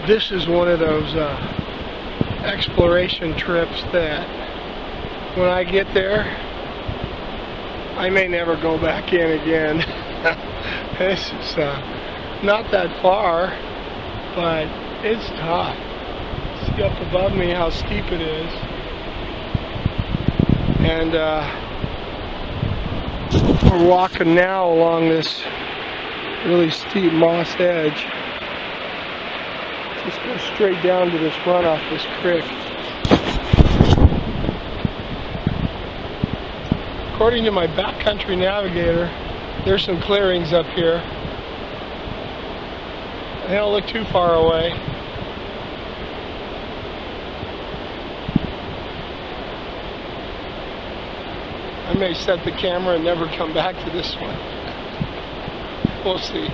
This is one of those exploration trips that when I get there, I may never go back in again. This is not that far, but it's tough. See up above me how steep it is. And we're walking now along this really steep moss edge. Just go straight down to this run off this creek. According to my backcountry navigator, there's some clearings up here. They don't look too far away. I may set the camera and never come back to this one. We'll see.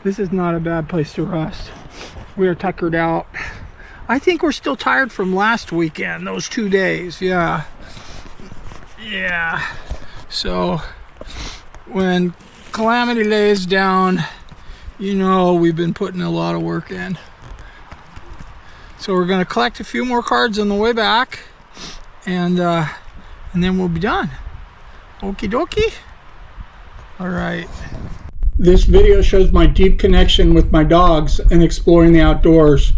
This is not a bad place to rest. We are tuckered out. I think we're still tired from last weekend, those 2 days. Yeah. So when Calamity lays down, you know we've been putting a lot of work in. So we're going to collect a few more cards on the way back, and then we'll be done. Okie dokie. All right. This video shows my deep connection with my dogs and exploring the outdoors.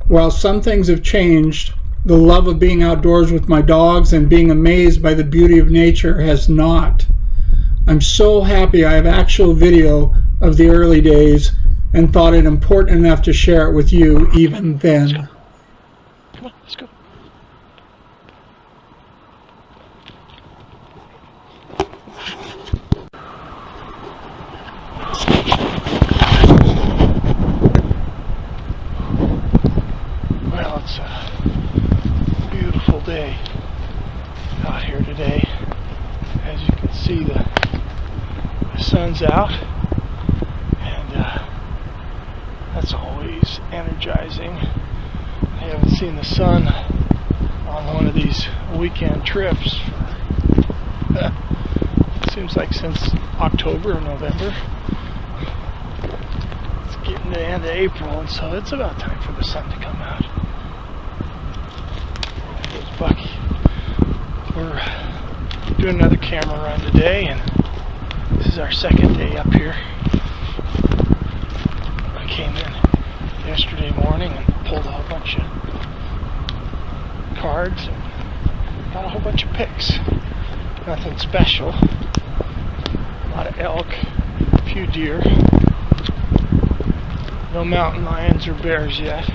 While some things have changed, the love of being outdoors with my dogs and being amazed by the beauty of nature has not. I'm so happy I have actual video of the early days and thought it important enough to share it with you even then. Come on, let's go. Well, it's a beautiful day out here today. As you can see, the sun's out, and that's always energizing. I haven't seen the sun on one of these weekend trips for, it seems like since October or November. It's getting to the end of April, and so it's about time for the sun to come out. There's Bucky. We're doing another camera run today, and this is our second day up here. I came in yesterday morning and pulled a whole bunch of cards and got a whole bunch of pics. Nothing special. A lot of elk, a few deer. No mountain lions or bears yet,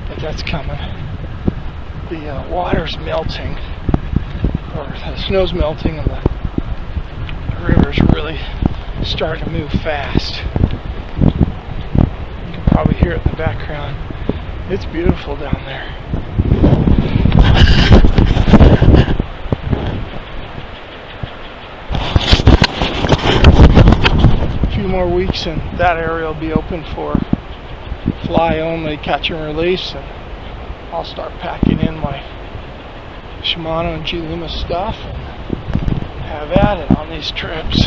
but that's coming. The water's melting, or the snow's melting, and the river's really starting to move fast. You can probably hear it in the background. It's beautiful down there. A few more weeks and that area will be open for fly only catch and release, and I'll start packing in my Shimano and G Lima stuff and have at it on these trips.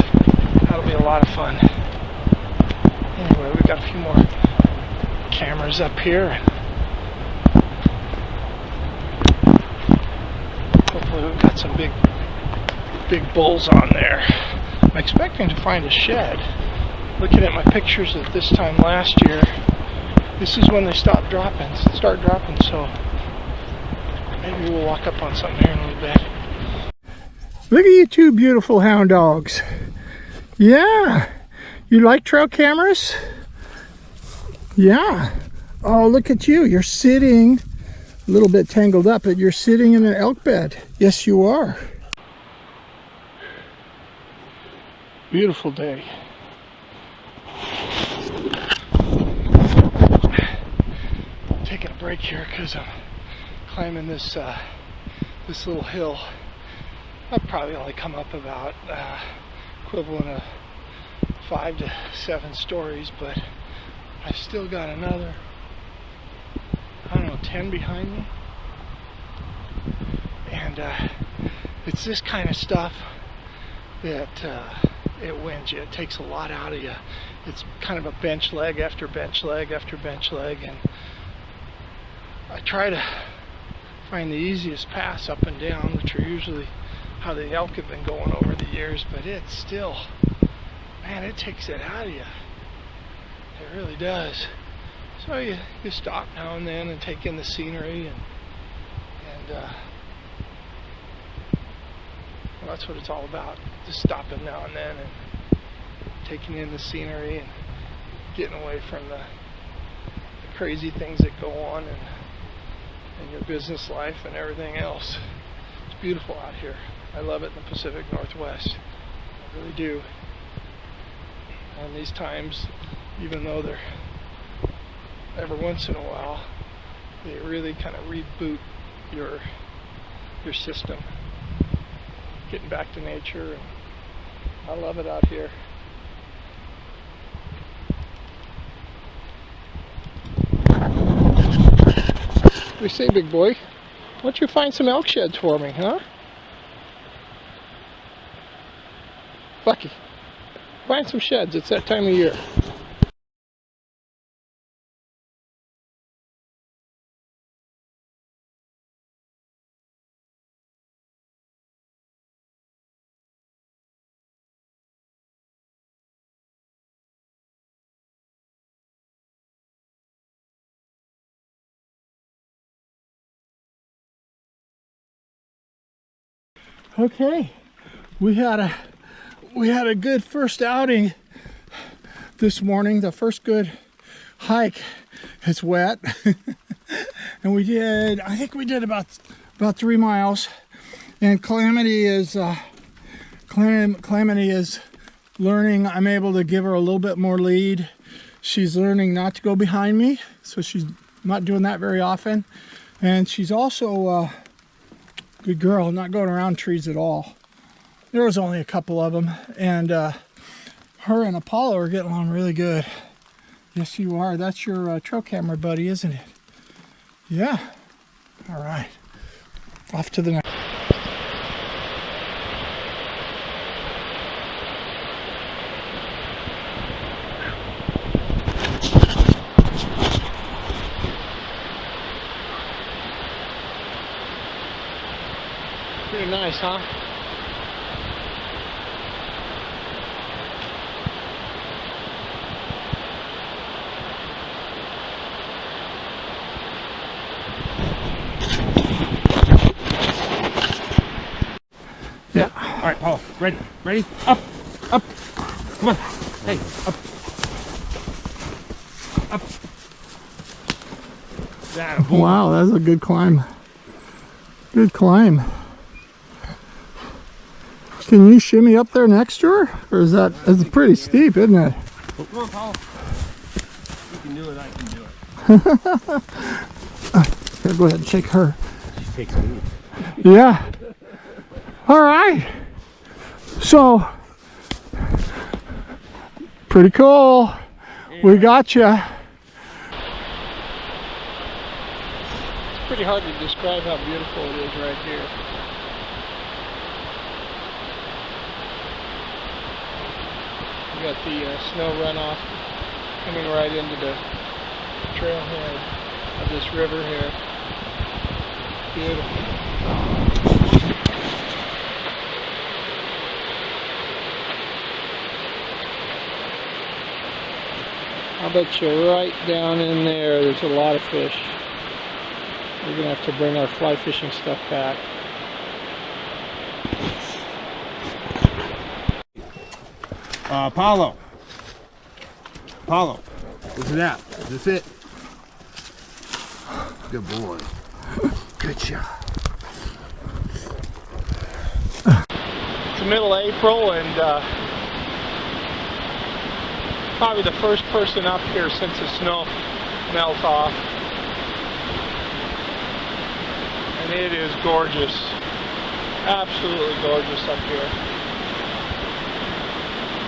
That'll be a lot of fun. Anyway, we've got a few more cameras up here, and hopefully we've got some big bulls on there. I'm expecting to find a shed. Looking at my pictures at this time last year, this is when they start dropping, so maybe we'll walk up on something here in a little bit. Look at you two beautiful hound dogs. Yeah, you like trail cameras? Yeah. Oh, look at you. You're sitting, a little bit tangled up, but you're sitting in an elk bed. Yes, you are. Beautiful day. Taking a break here because I'm climbing this this little hill. I've probably only come up about equivalent of 5 to 7 stories, but I've still got another, I don't know, 10 behind me. And it's this kind of stuff that it wins you. It takes a lot out of you. It's kind of a bench leg after bench leg after bench leg, and I try to find the easiest paths up and down, which are usually how the elk have been going over the years, but it's still, man, it takes it out of you. It really does. So you stop now and then and take in the scenery, and well, that's what it's all about. Just stopping now and then and taking in the scenery and getting away from the crazy things that go on in your business life and everything else. It's beautiful out here. I love it in the Pacific Northwest. I really do. And these times, even though they're every once in a while, they really kind of reboot your system. Getting back to nature, and I love it out here. What do you say, big boy? Why don't you find some elk sheds for me, huh? Bucky, find some sheds. It's that time of year. Okay, we had a good first outing this morning. The first good hike. It's wet, and I think we did about 3 miles. And Calamity is learning. I'm able to give her a little bit more lead. She's learning not to go behind me, so she's not doing that very often. And she's also good girl, not going around trees at all. There was only a couple of them, and her and Apollo are getting along really good. Yes, you are. That's your trail camera buddy, isn't it? Yeah. All right. Off to the next. Pretty nice, huh? Yeah. All right, Paul. Ready? Up. Come on. Hey, up. Wow, that's a good climb. Good climb. Can you shimmy up there next to her? Or is it's pretty steep, isn't it? Come on, Paul. You can do it, I can do it. Here, go ahead and shake her. She takes me. Yeah. All right. So, pretty cool. We got you. It's pretty hard to describe how beautiful it is right here. We got the snow runoff coming right into the trailhead of this river here. Beautiful. I bet you right down in there's a lot of fish. We're gonna have to bring our fly fishing stuff back. Apollo, listen to that. Is this it? Good boy. Good job. It's the middle of April, and probably the first person up here since the snow melts off. and it is gorgeous. Absolutely gorgeous up here.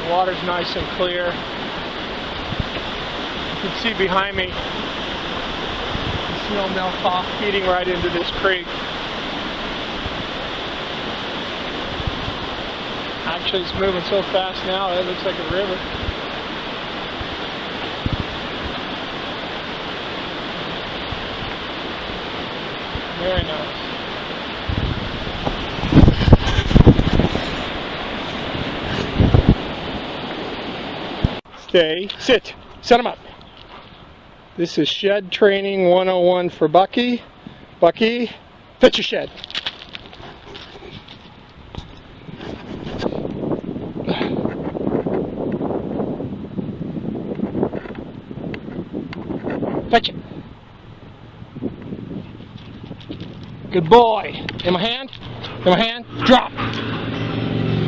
The water's nice and clear. You can see behind me the snow melt off, feeding right into this creek. Actually, it's moving so fast now, it looks like a river. Very nice. Okay, sit. Set him up. This is shed training 101 for Bucky. Bucky, fetch your shed. Fetch it. Good boy. In my hand. In my hand. Drop.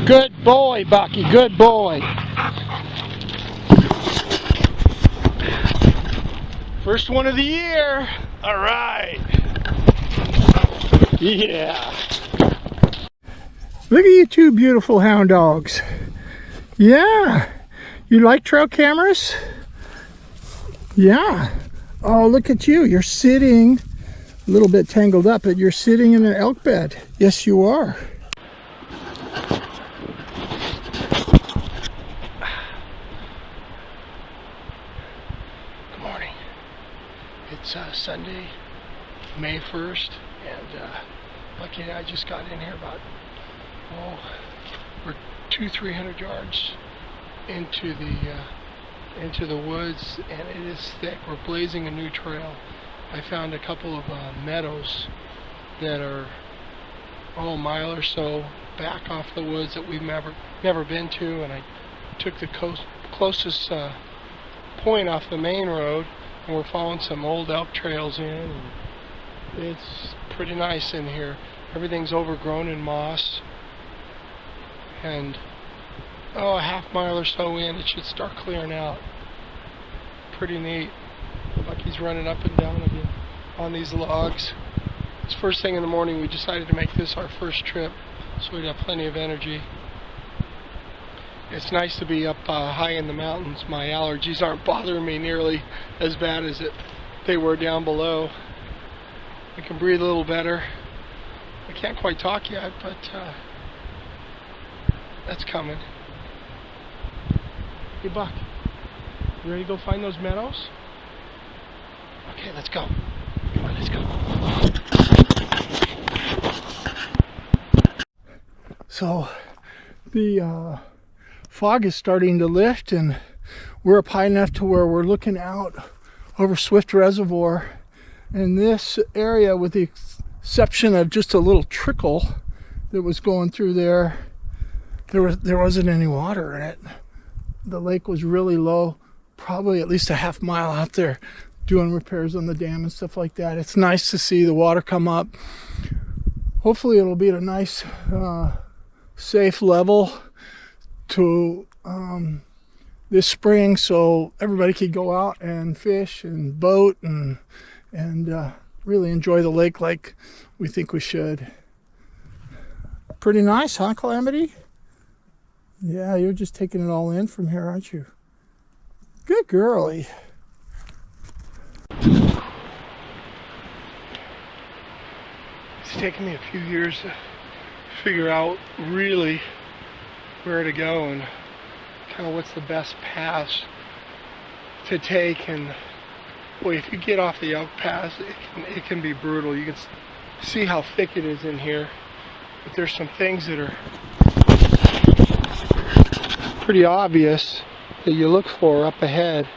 Good boy, Bucky. Good boy. First one of the year. All right. Yeah. Look at you two beautiful hound dogs. Yeah. You like trail cameras? Yeah. Oh, look at you. You're sitting a little bit tangled up, but you're sitting in an elk bed. Yes, you are. Good morning. It's Sunday, May 1st, and Bucky and I just got in here about, we're 200-300 yards into the woods, and it is thick. We're blazing a new trail. I found a couple of meadows that are a mile or so back off the woods that we've never been to, and I took the closest point off the main road, and we're following some old elk trails in, and it's pretty nice in here. Everything's overgrown in moss, and a half mile or so in, it should start clearing out. Pretty neat. Bucky's running up and down again on these logs. It's first thing in the morning. We decided to make this our first trip, so we'd have plenty of energy. It's nice to be up high in the mountains. My allergies aren't bothering me nearly as bad as they were down below. I can breathe a little better. I can't quite talk yet, but that's coming. Hey Buck, you ready to go find those meadows? Okay, let's go. Come on, let's go. So the fog is starting to lift, and we're up high enough to where we're looking out over Swift Reservoir. And this area, with the exception of just a little trickle that was going through there wasn't any water in it. The lake was really low, probably at least a half mile out there, doing repairs on the dam and stuff like that. It's nice to see the water come up. Hopefully it'll be at a nice safe level to this spring, so everybody could go out and fish and boat and really enjoy the lake like we think we should. Pretty nice, huh, Calamity? Yeah, you're just taking it all in from here, aren't you? Good girlie. It's taken me a few years to figure out really where to go and kind of what's the best paths to take. And boy, if you get off the elk paths, it can be brutal. You can see how thick it is in here, but there's some things that are pretty obvious that you look for up ahead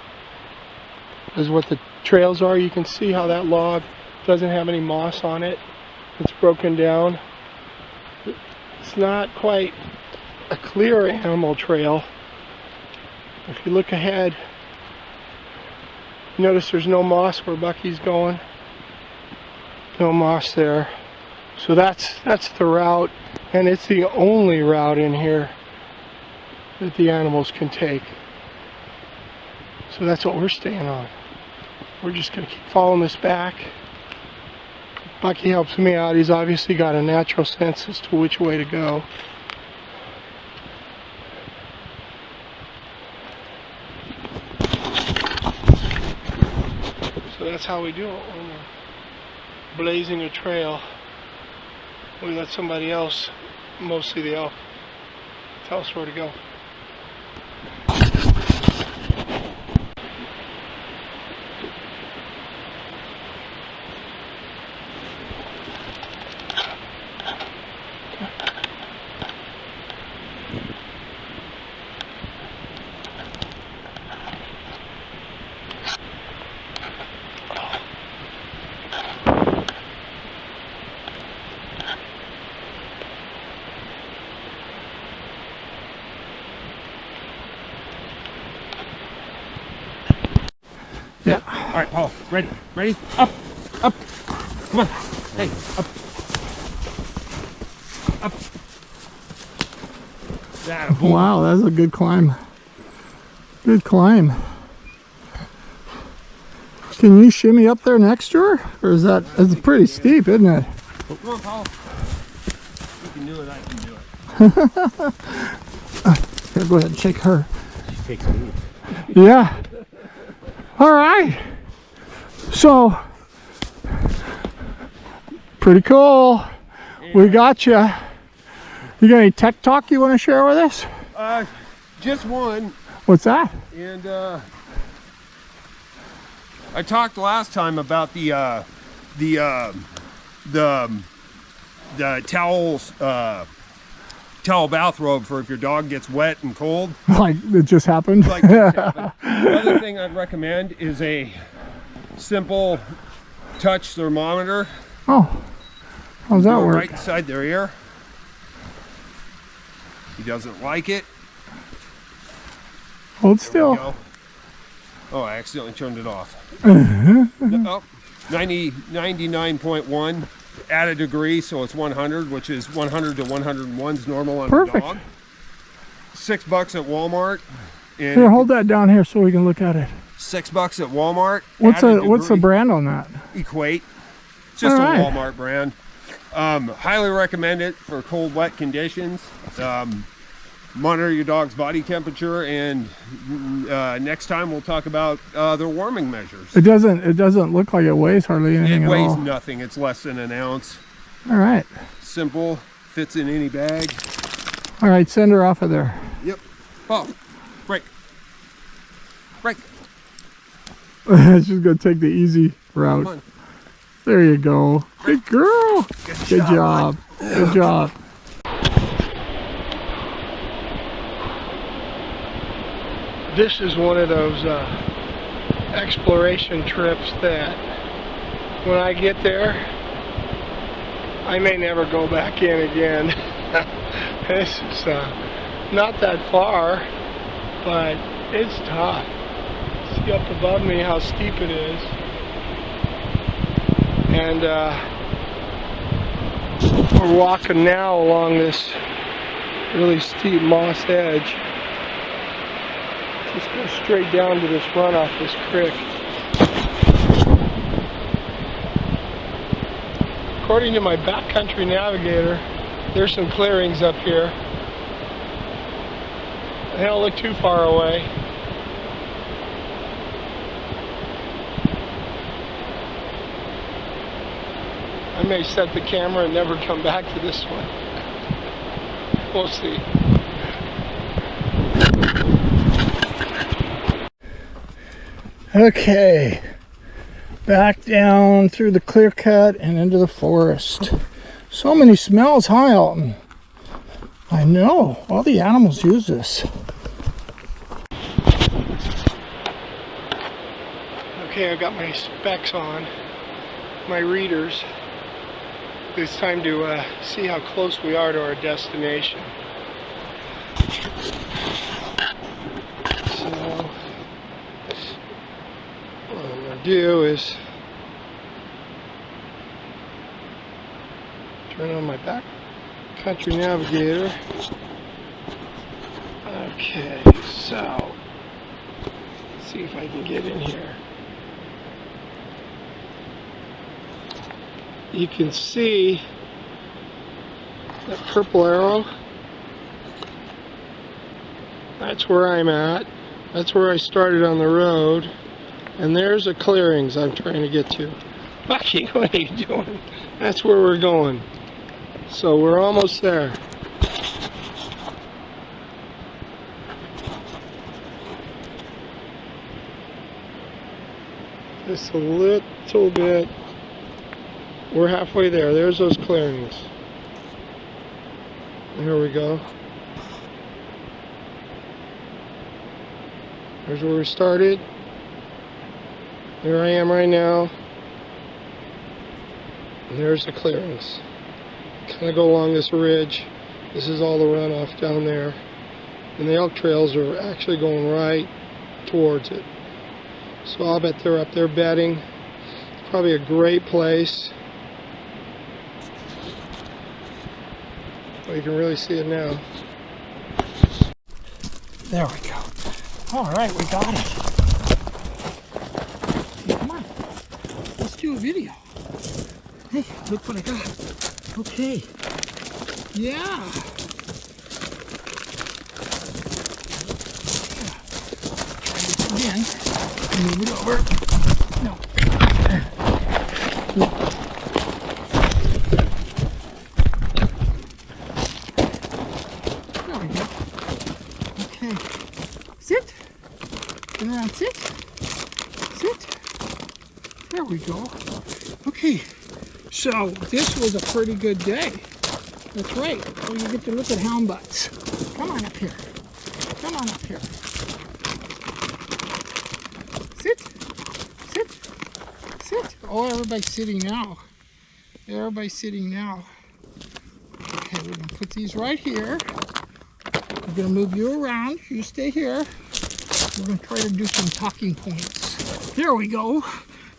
is what the trails are. You can see how that log doesn't have any moss on it. It's broken down. It's not quite a clear animal trail. If you look ahead, you notice there's no moss where Bucky's going. No moss there. So that's the route, and it's the only route in here that the animals can take. So that's what we're staying on. We're just going to keep following this back. Bucky helps me out. He's obviously got a natural sense as to which way to go. So that's how we do it when we're blazing a trail. We let somebody else, mostly the elk, tell us where to go. Yeah. All right, Paul. Ready? Ready? Up. Up. Come on. Hey, up. Up. That boy. Wow, that's a good climb. Good climb. Can you shimmy up there next to her? Or is that, it's pretty steep, isn't it? Oh, come on, Paul. You can do it, I can do it. Here, go ahead and shake her. She takes me. Yeah. All right. So, pretty cool. We got you. You got any tech talk you want to share with us? Just one. What's that? And I talked last time about the towels, towel bathrobe for if your dog gets wet and cold. Like it just happened? Like just happened. The other thing I'd recommend is a simple touch thermometer. Oh, how's that work? Right inside their ear. He doesn't like it. Hold still. Go. Oh, I accidentally turned it off. Oh, 99.1. Add a degree, so it's 100, which is 100 to 101 is normal on Perfect. a dog. $6 at Walmart. And Here, hold that down here so we can look at it. $6 at Walmart. What's the degree. brand on that? Equate. It's just All a right. Walmart brand. Highly recommend it for cold, wet conditions. Monitor your dog's body temperature, and next time we'll talk about their warming measures. It doesn't look like it weighs hardly anything It at weighs all. nothing. It's less than an ounce. All right. Simple. Fits in any bag. All right, send her off of there. Yep. Oh, break. Break. She's gonna take the easy route. Come on. There you go. Good girl. Good job. Bud. Good job. This is one of those exploration trips that when I get there, I may never go back in again. This is not that far, but it's tough. See up above me how steep it is. And we're walking now along this really steep moss edge. Just go straight down to this run off this creek. According to my backcountry navigator, there's some clearings up here. They don't look too far away. I may set the camera and never come back to this one. We'll see. Okay, back down through the clear cut and into the forest. So many smells, huh, Elton? I know, all the animals use this. Okay, I've got my specs on, my readers. It's time to see how close we are to our destination. So, what I'm going to do is turn on my back country navigator. Okay, so let's see if I can get in here. you can see that purple arrow. That's where I'm at. That's where I started on the road. And there's the clearings I'm trying to get to. Bucky, what are you doing? That's where we're going. So we're almost there. Just a little bit. We're halfway there. There's those clearings. There we go. There's where we started. There I am right now. And there's the clearings. Kind of go along this ridge. This is all the runoff down there. And the elk trails are actually going right towards it. So I'll bet they're up there bedding. It's probably a great place. Well, you can really see it now. There we go. All right, we got it. Come on, let's do a video. Hey, look what I got. Okay. Yeah. Try this again. Move it over. No. There we go. Okay. Sit. Turn around. Sit. Sit. There we go. Okay. So this was a pretty good day. That's right. Oh, you get to look at hound butts. Come on up here. Come on up here. Sit. Sit. Sit. Oh, everybody's sitting now. Everybody's sitting now. Okay, we're going to put these right here. We're going to move you around. You stay here. We're going to try to do some talking points. There we go.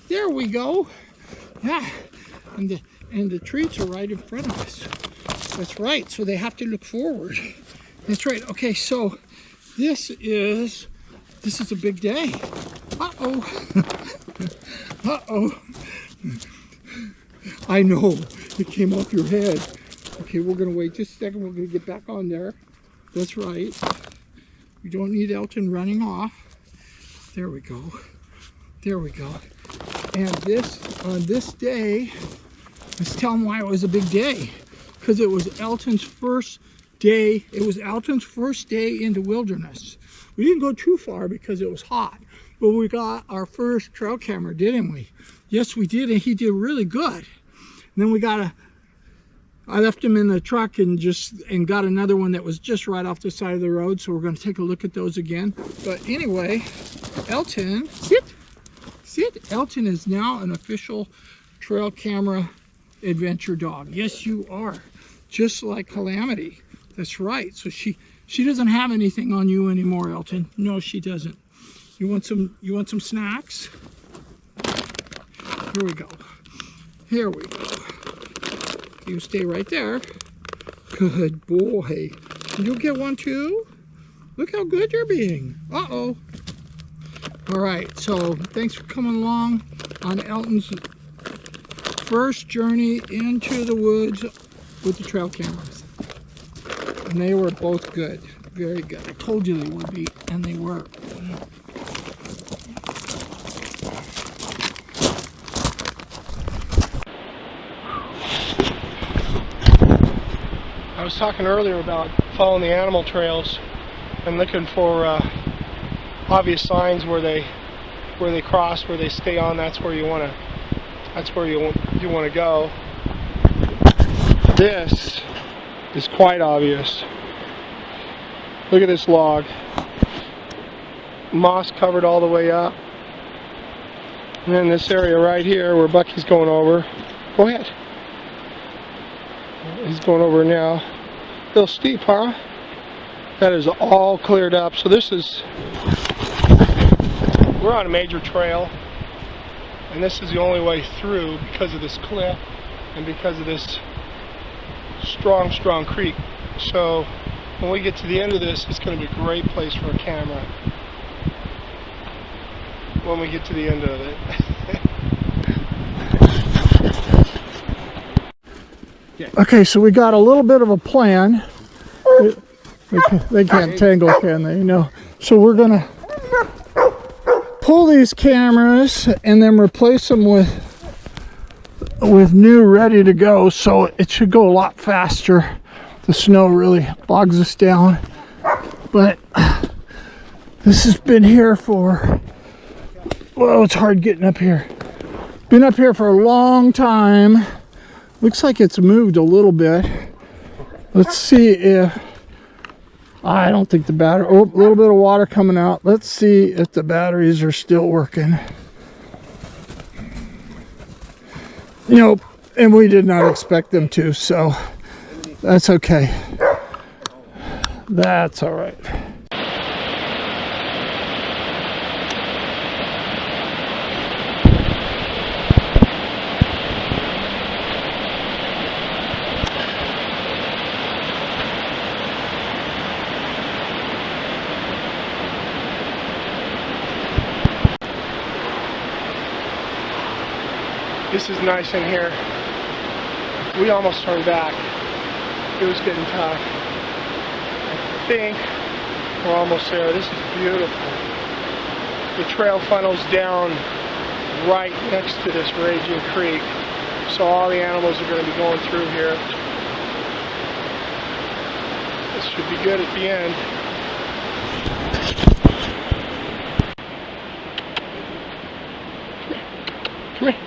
There we go. Yeah. And the treats are right in front of us. That's right. So they have to look forward. That's right. Okay, so this is a big day. Uh-oh. Uh-oh. I know. It came off your head. Okay, we're going to wait just a second. We're going to get back on there. That's right. We don't need Elton running off. There we go. There we go. And on this day, let's tell them why it was a big day. Because it was Elton's first day. It was Elton's first day into wilderness. We didn't go too far because it was hot. But we got our first trail camera, didn't we? Yes, we did, and he did really good. And then I left him in the truck and got another one that was just right off the side of the road. So we're going to take a look at those again. But anyway, Elton, sit. Elton is now an official trail camera adventure dog. Yes, you are. Just like Calamity. That's right. So she doesn't have anything on you anymore, Elton. No, she doesn't. You want some snacks? Here we go. Here we go. You stay right there. Good boy. You'll get one too? Look how good you're being. Uh-oh. All right, so thanks for coming along on Elton's first journey into the woods with the trail cameras. And they were both good, very good. I told you they would be, and they were. I was talking earlier about following the animal trails and looking for obvious signs where they cross, where they stay on. That's where you want to go. This is quite obvious. Look at this log. Moss covered all the way up. And then this area right here where Bucky's going over. Go ahead. He's going over now. A little steep, huh? That is all cleared up. So we're on a major trail, and this is the only way through because of this cliff and because of this strong creek. So when we get to the end of this, it's going to be a great place for a camera when we get to the end of it. Okay, so we got a little bit of a plan. They can't tangle, can they? No. So we're gonna pull these cameras and then replace them with new, ready to go. So it should go a lot faster. The snow really bogs us down. But this has been here for, well, it's hard getting up here. Been up here for a long time. Looks like it's moved a little bit. Let's see if, I don't think the battery, oh, a little bit of water coming out. Let's see if the batteries are still working. Nope, and we did not expect them to, so that's okay. That's all right. This is nice in here. We almost turned back. It was getting tough. I think we're almost there. This is beautiful. The trail funnels down right next to this raging creek. So all the animals are going to be going through here. This should be good at the end. Come here.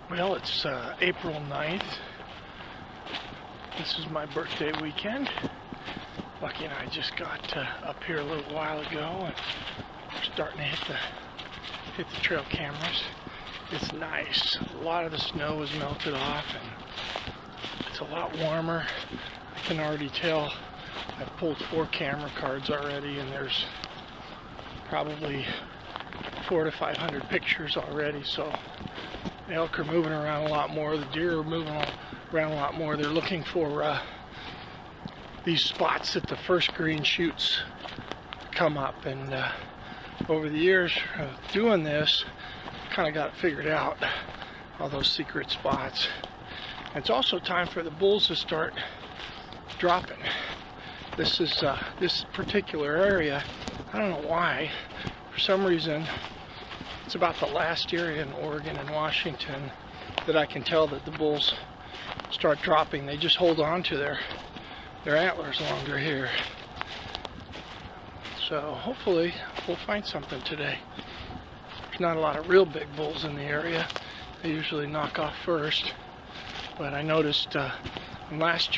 Well, it's April 9th. This is my birthday weekend. Bucky and I just got up here a little while ago, and we're starting to hit the trail cameras. It's nice. A lot of the snow was melted off, and it's a lot warmer. I can already tell. I've pulled 4 camera cards already, and there's probably 400 to 500 pictures already. So the elk are moving around a lot more. The deer are moving around a lot more. They're looking for these spots that the first green shoots come up. And over the years of doing this, kind of got it figured out, all those secret spots. It's also time for the bulls to start dropping. This is this particular area, I don't know why, for some reason, it's about the last area in Oregon and Washington that I can tell that the bulls start dropping. They just hold on to their antlers longer here. So hopefully we'll find something today. There's not a lot of real big bulls in the area. They usually knock off first. But I noticed in last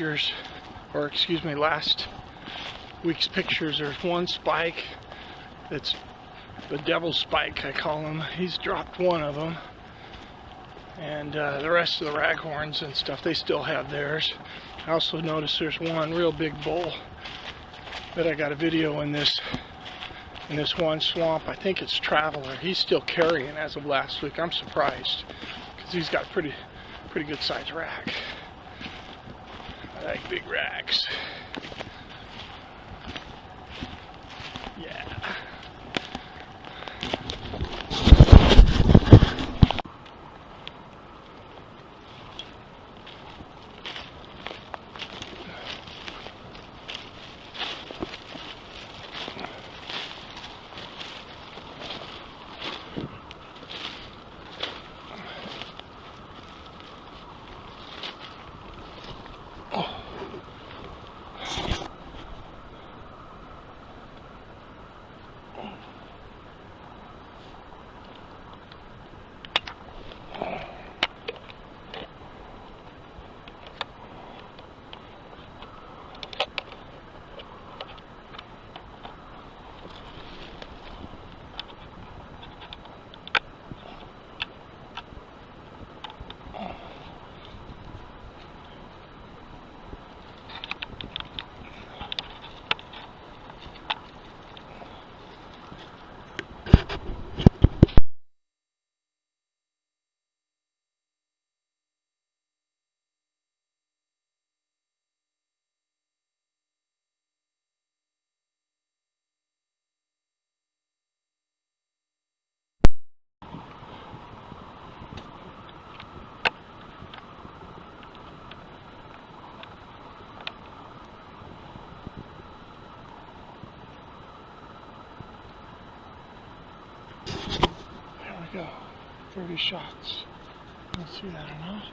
week's pictures, there's one spike that's the devil's spike, I call him. He's dropped one of them. And the rest of the raghorns and stuff, they still have theirs. I also noticed there's one real big bull that I got a video in this one swamp. I think it's Traveler. He's still carrying as of last week. I'm surprised because he's got pretty good sized rack. I like big racks. Yeah. Go. 30 shots. Let's see that or not.